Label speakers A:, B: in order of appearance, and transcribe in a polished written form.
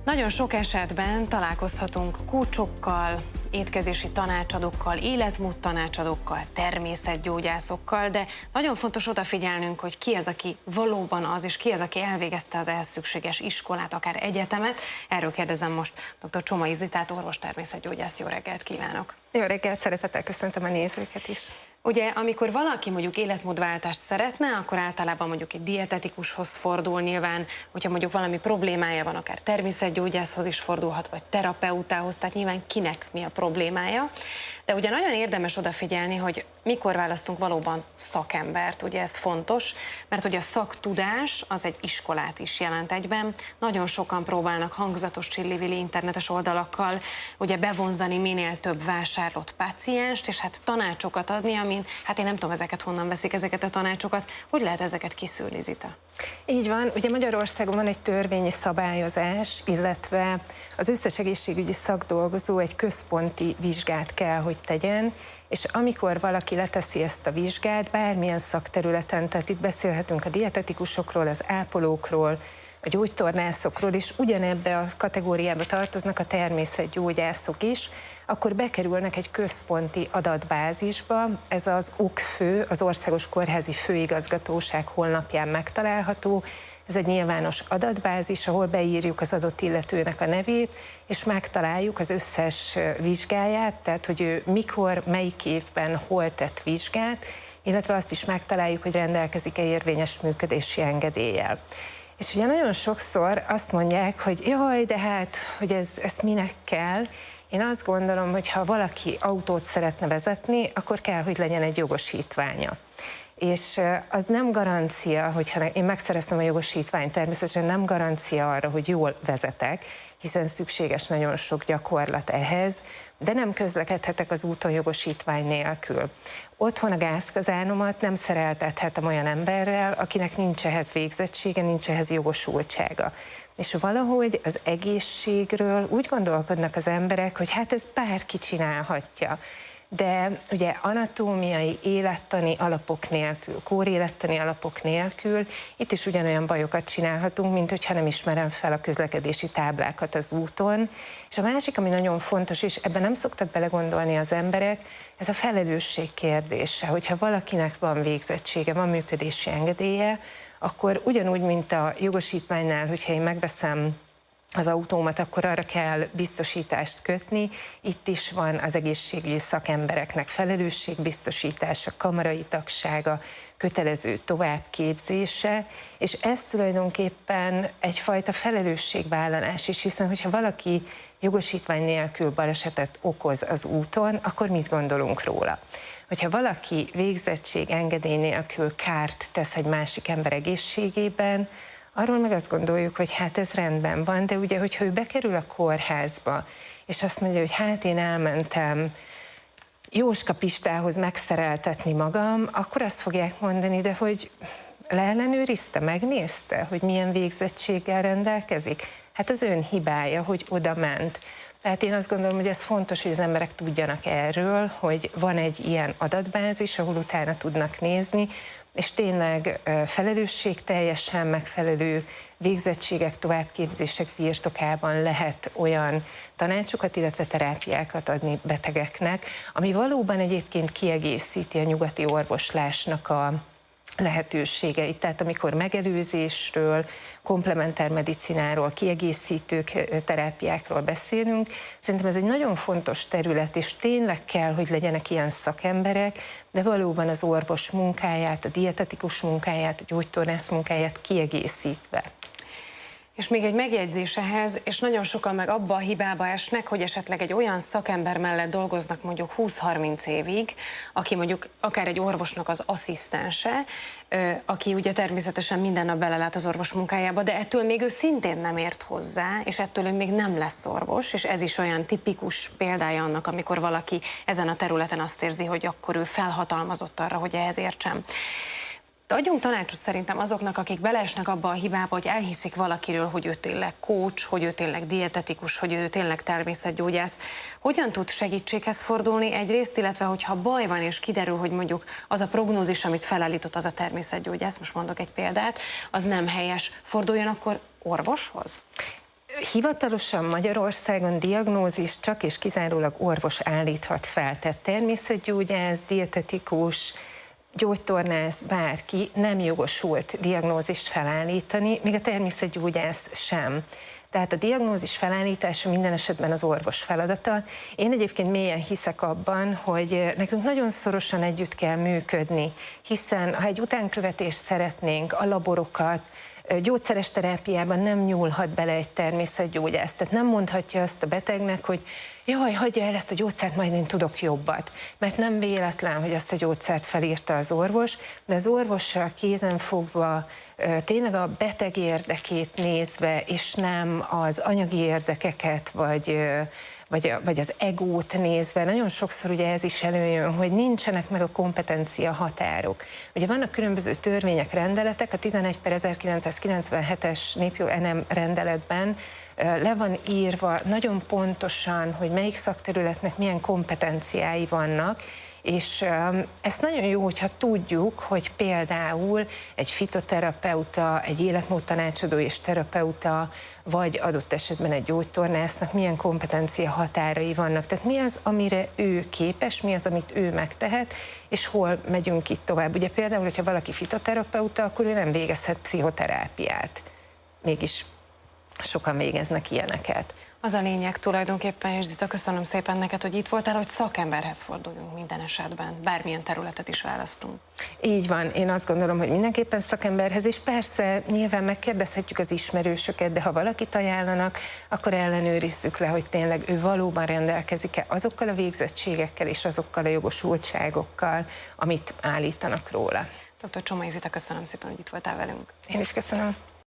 A: Nagyon sok esetben találkozhatunk coachokkal, étkezési tanácsadókkal, életmód tanácsadókkal, természetgyógyászokkal, de nagyon fontos odafigyelnünk, hogy ki az, aki valóban az, és ki az, aki elvégezte az ehhez szükséges iskolát, akár egyetemet. Erről kérdezem most dr. Csomai Zitát, orvos-természetgyógyászt. Jó reggelt kívánok!
B: Jó reggelt, szeretettel köszöntöm a nézőket is.
A: Ugye, amikor valaki mondjuk életmódváltást szeretne, akkor általában mondjuk egy dietetikushoz fordul, nyilván, hogyha mondjuk valami problémája van, akár természetgyógyászhoz is fordulhat, vagy terapeutához, tehát nyilván kinek mi a problémája. De ugye nagyon érdemes odafigyelni, hogy mikor választunk valóban szakembert, ugye ez fontos, mert ugye a szaktudás az egy iskolát is jelent egyben. Nagyon sokan próbálnak hangzatos csillivili internetes oldalakkal ugye bevonzani minél több vásárlott pácienst, és hát tanácsokat adni, amin, hát én nem tudom ezeket honnan veszik, ezeket a tanácsokat. Hogy lehet ezeket kiszűrni, Zita?
B: Így van, ugye Magyarországon van egy törvényi szabályozás, illetve az összes egészségügyi szakdolgozó egy központi vizsgát kell, hogy tegyen, és amikor valaki leteszi ezt a vizsgát, bármilyen szakterületen, tehát itt beszélhetünk a dietetikusokról, az ápolókról, a gyógytornászokról, és ugyanebbe a kategóriába tartoznak a természetgyógyászok is, akkor bekerülnek egy központi adatbázisba, ez az OKFÖ, az Országos Kórházi Főigazgatóság honlapján megtalálható. Ez egy nyilvános adatbázis, ahol beírjuk az adott illetőnek a nevét, és megtaláljuk az összes vizsgáját, tehát hogy ő mikor, melyik évben hol tett vizsgát, illetve azt is megtaláljuk, hogy rendelkezik-e érvényes működési engedéllyel. És ugye nagyon sokszor azt mondják, hogy jaj, de hát, hogy ez minek kell. Én azt gondolom, hogy ha valaki autót szeretne vezetni, akkor kell, hogy legyen egy jogosítványa. És az nem garancia, hogyha én megszereztem a jogosítványt, természetesen nem garancia arra, hogy jól vezetek, hiszen szükséges nagyon sok gyakorlat ehhez, de nem közlekedhetek az úton jogosítvány nélkül. Otthon a gázkazánomat nem szereltethetem olyan emberrel, akinek nincs ehhez végzettsége, nincs ehhez jogosultsága. És valahogy az egészségről úgy gondolkodnak az emberek, hogy hát ez bárki csinálhatja. De ugye anatómiai, élettani alapok nélkül, kórélettani alapok nélkül itt is ugyanolyan bajokat csinálhatunk, mint hogyha nem ismerem fel a közlekedési táblákat az úton. És a másik, ami nagyon fontos, és ebben nem szoktak belegondolni az emberek, ez a felelősség kérdése, hogyha valakinek van végzettsége, van működési engedélye, akkor ugyanúgy, mint a jogosítványnál, hogyha én megveszem az autómat, akkor arra kell biztosítást kötni. Itt is van az egészségügyi szakembereknek felelősségbiztosítása, kamarai tagsága, kötelező továbbképzése, és ez tulajdonképpen egyfajta felelősségvállalás is, hiszen hogyha valaki jogosítvány nélkül balesetet okoz az úton, akkor mit gondolunk róla? Hogyha valaki végzettség, engedély nélkül kárt tesz egy másik ember egészségében, arról meg azt gondoljuk, hogy hát ez rendben van, de ugye, hogyha ő bekerül a kórházba, és azt mondja, hogy hát én elmentem Jóska Pistához megszereltetni magam, akkor azt fogják mondani, de hogy leellenőrizte, megnézte, hogy milyen végzettséggel rendelkezik? Hát az ön hibája, hogy oda ment. Tehát én azt gondolom, hogy ez fontos, hogy az emberek tudjanak erről, hogy van egy ilyen adatbázis, ahol utána tudnak nézni, és tényleg felelősségteljesen megfelelő végzettségek, továbbképzések birtokában lehet olyan tanácsokat, illetve terápiákat adni betegeknek, ami valóban egyébként kiegészíti a nyugati orvoslásnak a lehetőségeit. Tehát amikor megelőzésről, komplementer medicináról, kiegészítő terápiákról beszélünk, szerintem ez egy nagyon fontos terület, és tényleg kell, hogy legyenek ilyen szakemberek, de valóban az orvos munkáját, a dietetikus munkáját, a gyógytornász munkáját kiegészítve.
A: És még egy megjegyzés ehhez, és nagyon sokan meg abba a hibába esnek, hogy esetleg egy olyan szakember mellett dolgoznak mondjuk 20-30 évig, aki mondjuk akár egy orvosnak az asszisztense, aki ugye természetesen minden nap belelát az orvos munkájába, de ettől még ő szintén nem ért hozzá, és ettől ő még nem lesz orvos, és ez is olyan tipikus példája annak, amikor valaki ezen a területen azt érzi, hogy akkor ő felhatalmazott arra, hogy ehhez értsen. De adjunk tanácsot szerintem azoknak, akik beleesnek abba a hibába, hogy elhiszik valakiről, hogy ő tényleg coach, hogy ő tényleg dietetikus, hogy ő tényleg természetgyógyász. Hogyan tud segítséghez fordulni egyrészt, illetve hogyha baj van és kiderül, hogy mondjuk az a prognózis, amit felállított az a természetgyógyász, most mondok egy példát, az nem helyes, forduljon akkor orvoshoz?
B: Hivatalosan Magyarországon diagnózis csak és kizárólag orvos állíthat fel, tehát természetgyógyász, dietetikus, gyógytornász, bárki nem jogosult diagnózist felállítani, még a természetgyógyász sem. Tehát a diagnózis felállítása minden esetben az orvos feladata. Én egyébként mélyen hiszek abban, hogy nekünk nagyon szorosan együtt kell működni, hiszen ha egy utánkövetést szeretnénk, a laborokat, gyógyszeres terápiában nem nyúlhat bele egy természetgyógyász. Tehát nem mondhatja azt a betegnek, hogy jaj, hagyja el ezt a gyógyszert, majd én tudok jobbat. Mert nem véletlen, hogy azt a gyógyszert felírta az orvos, de az orvossal kézen fogva, tényleg a beteg érdekét nézve, és nem az anyagi érdekeket, vagy az egót nézve, nagyon sokszor ugye ez is előjön, hogy nincsenek meg a kompetencia határok. Ugye vannak különböző törvények, rendeletek, a 11/1997-es népjog rendeletben le van írva nagyon pontosan, hogy melyik szakterületnek milyen kompetenciái vannak, és ez nagyon jó, hogyha tudjuk, hogy például egy fitoterapeuta, egy életmódtanácsadó és terapeuta, vagy adott esetben egy gyógytornásznak milyen kompetencia határai vannak. Tehát mi az, amire ő képes, mi az, amit ő megtehet, és hol megyünk itt tovább. Ugye például, hogyha valaki fitoterapeuta, akkor ő nem végezhet pszichoterápiát. Mégis sokan végeznek ilyeneket.
A: Az a lényeg tulajdonképpen, és Zita, köszönöm szépen neked, hogy itt voltál, hogy szakemberhez forduljunk minden esetben, bármilyen területet is választunk.
B: Így van, én azt gondolom, hogy mindenképpen szakemberhez, és persze nyilván megkérdezhetjük az ismerősöket, de ha valakit ajánlanak, akkor ellenőrizzük le, hogy tényleg ő valóban rendelkezik-e azokkal a végzettségekkel és azokkal a jogosultságokkal, amit állítanak róla.
A: Dr. Csomai Zita, köszönöm szépen, hogy itt voltál velünk.
B: Én is köszönöm.